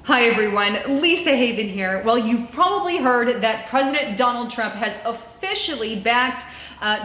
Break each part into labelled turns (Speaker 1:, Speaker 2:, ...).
Speaker 1: Hi everyone, Lisa Haven here. Well, you've probably heard that President Donald Trump has officially backed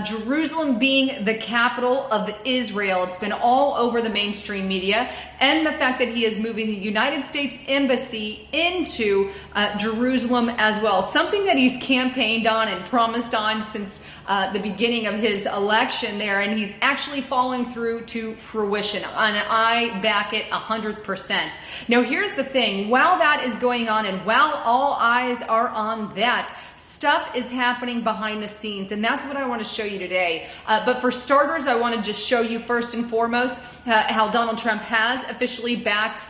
Speaker 1: Jerusalem being the capital of Israel. It's been all over the mainstream media, and the fact that he is moving the United States Embassy into Jerusalem as well. Something that he's campaigned on and promised on since the beginning of his election there, and he's actually following through to fruition, and I back it 100%. Now here's the thing, while that is going on and while all eyes are on that, stuff is happening behind the scenes, and that's what I want to show you today. But for starters, I want to just show you first and foremost how Donald Trump has officially backed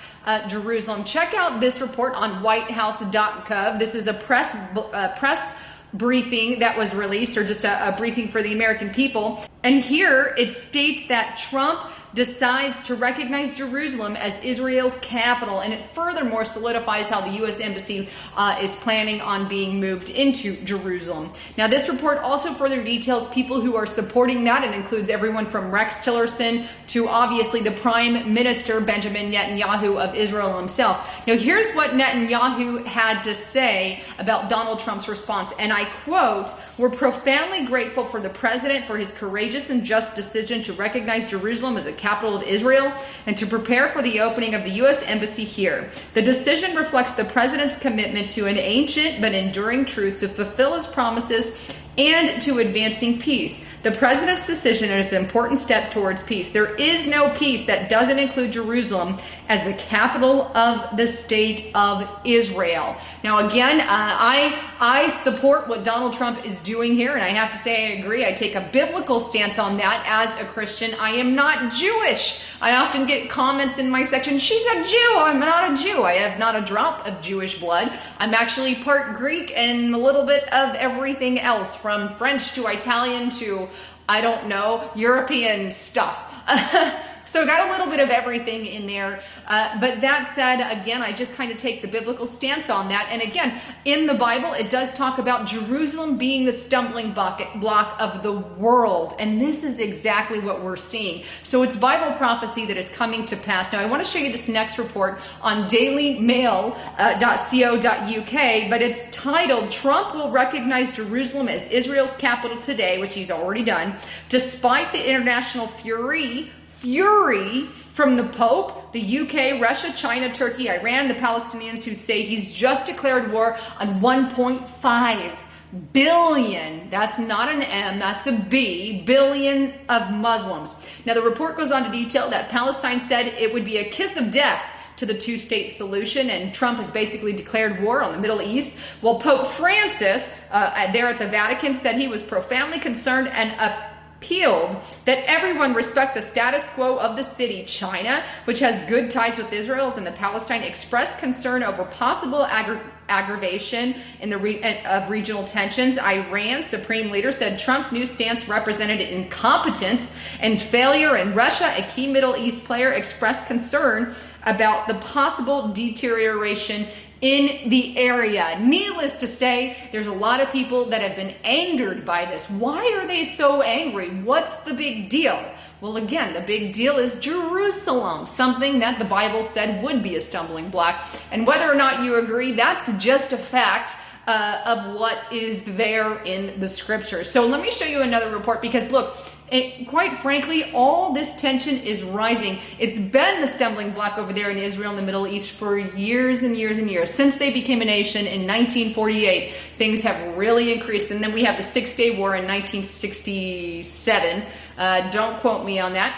Speaker 1: Jerusalem. Check out this report on whitehouse.gov. This is a press briefing that was released, or just a briefing for the American people. And here it states that Trump decides to recognize Jerusalem as Israel's capital, and it furthermore solidifies how the U.S. Embassy is planning on being moved into Jerusalem. Now, this report also further details people who are supporting that. It includes everyone from Rex Tillerson to obviously the Prime Minister Benjamin Netanyahu of Israel himself. Now, here's what Netanyahu had to say about Donald Trump's response, and I quote, "We're profoundly grateful for the president for his courageous and just decision to recognize Jerusalem as the capital of Israel and to prepare for the opening of the U.S. Embassy here. The decision reflects the president's commitment to an ancient but enduring truth to fulfill his promises and to advancing peace. The president's decision is an important step towards peace. There is no peace that doesn't include Jerusalem as the capital of the state of Israel." Now, again, I support what Donald Trump is doing here, and I have to say I agree. I take a biblical stance on that as a Christian. I am not Jewish. I often get comments in my section, "She's a Jew." I'm not a Jew. I have not a drop of Jewish blood. I'm actually part Greek and a little bit of everything else, from French to Italian to, I don't know, European stuff. So got a little bit of everything in there. But that said, again, I just kind of take the biblical stance on that. And again, in the Bible, it does talk about Jerusalem being the stumbling block of the world. And this is exactly what we're seeing. So it's Bible prophecy that is coming to pass. Now, I want to show you this next report on dailymail.co.uk, but it's titled, "Trump will recognize Jerusalem as Israel's capital today," which he's already done, "despite the international fury from the Pope, the UK, Russia, China, Turkey, Iran, the Palestinians, who say he's just declared war on 1.5 billion, that's not an M, that's a B, billion of Muslims." Now, the report goes on to detail that Palestine said it would be a kiss of death to the two-state solution, and Trump has basically declared war on the Middle East. Well, Pope Francis, there at the Vatican, said he was profoundly concerned and appealed that everyone respect the status quo of the city. China, which has good ties with Israel and the Palestine, expressed concern over possible aggravation of regional tensions. Iran's supreme leader said Trump's new stance represented incompetence and failure, and Russia, a key Middle East player, expressed concern about the possible deterioration in the area. Needless to say, there's a lot of people that have been angered by this. Why are they so angry? What's the big deal? Well, again, the big deal is Jerusalem, something that the Bible said would be a stumbling block. And whether or not you agree, that's just a fact of what is there in the scripture. So let me show you another report, because look, quite frankly, all this tension is rising. It's been the stumbling block over there in Israel and the Middle East for years and years and years. Since they became a nation in 1948, things have really increased. And then we have the Six-Day War in 1967. Don't quote me on that.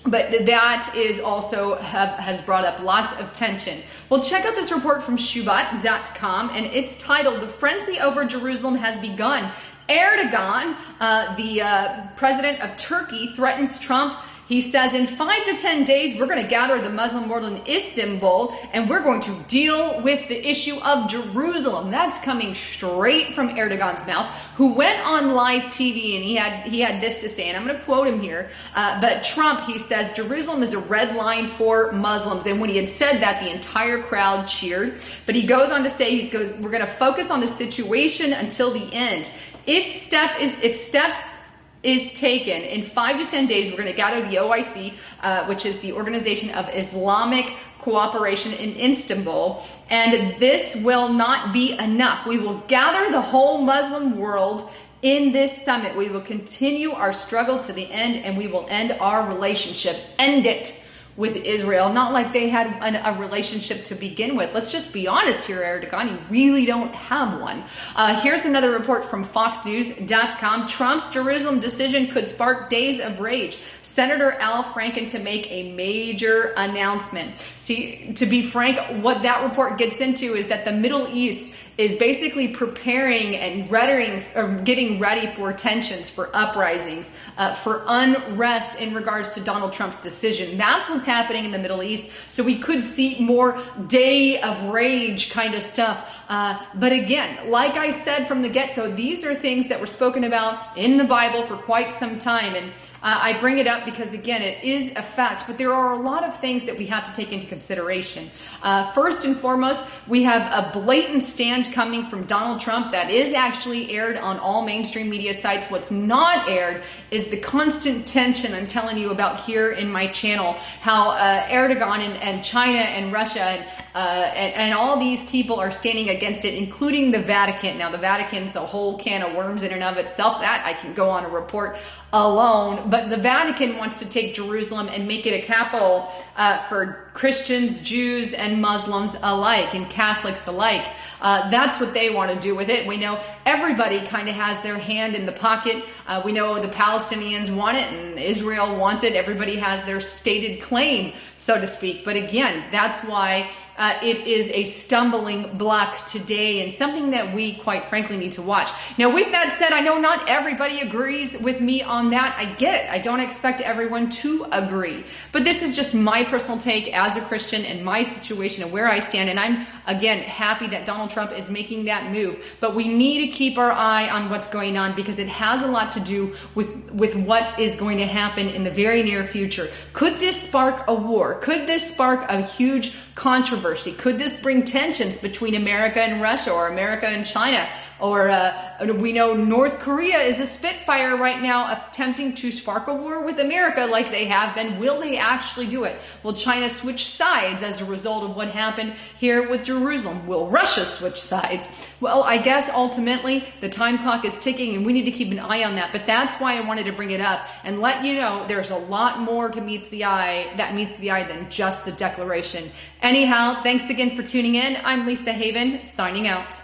Speaker 1: But that is also has brought up lots of tension. Well, check out this report from Shubat.com, and it's titled, "The Frenzy Over Jerusalem Has Begun." Erdogan, the president of Turkey, threatens Trump. He says, "In 5 to 10 days, we're going to gather the Muslim world in Istanbul, and we're going to deal with the issue of Jerusalem." That's coming straight from Erdogan's mouth, who went on live TV, and he had this to say, and I'm going to quote him here. But Trump, he says, "Jerusalem is a red line for Muslims." And when he had said that, the entire crowd cheered. But he goes on to say, "We're going to focus on the situation until the end. If steps is taken, in 5 to 10 days, we're going to gather the OIC, which is the Organization of Islamic Cooperation in Istanbul, and this will not be enough. We will gather the whole Muslim world in this summit. We will continue our struggle to the end, and we will end our relationship. End it with Israel. Not like they had a relationship to begin with. Let's just be honest here, Erdogan. You really don't have one. Here's another report from FoxNews.com. Trump's Jerusalem decision could spark days of rage. Senator Al Franken to make a major announcement. See, to be frank, what that report gets into is that the Middle East is basically preparing and getting ready for tensions, for uprisings, for unrest in regards to Donald Trump's decision. That's what's happening in the Middle East. So we could see more day of rage kind of stuff. But again, like I said from the get-go, these are things that were spoken about in the Bible for quite some time. And I bring it up because, again, it is a fact, but there are a lot of things that we have to take into consideration. First and foremost, we have a blatant stand coming from Donald Trump that is actually aired on all mainstream media sites. What's not aired is the constant tension I'm telling you about here in my channel, how Erdogan and China and Russia and all these people are standing against it, including the Vatican. Now, the Vatican's a whole can of worms in and of itself. That I can go on a report alone, but the Vatican wants to take Jerusalem and make it a capital for Christians, Jews, and Muslims alike, and Catholics alike. That's what they want to do with it. We know everybody kind of has their hand in the pocket. We know the Palestinians want it and Israel wants it. Everybody has their stated claim, so to speak. But again, that's why it is a stumbling block today and something that we, quite frankly, need to watch. Now, with that said, I know not everybody agrees with me on that. I get it. I don't expect everyone to agree. But this is just my personal take as a Christian and my situation and where I stand. And I'm, again, happy that Donald Trump is making that move. But we need to keep our eye on what's going on because it has a lot to do with what is going to happen in the very near future. Could this spark a war? Could this spark a huge controversy? Could this bring tensions between America and Russia or America and China? Or we know North Korea is a spitfire right now attempting to spark a war with America like they have been. Will they actually do it? Will China switch sides as a result of what happened here with Jerusalem? Will Russia switch sides? Well, I guess ultimately the time clock is ticking and we need to keep an eye on that. But that's why I wanted to bring it up and let you know there's a lot more to meets the eye than just the declaration. Anyhow, thanks again for tuning in. I'm Lisa Haven, signing out.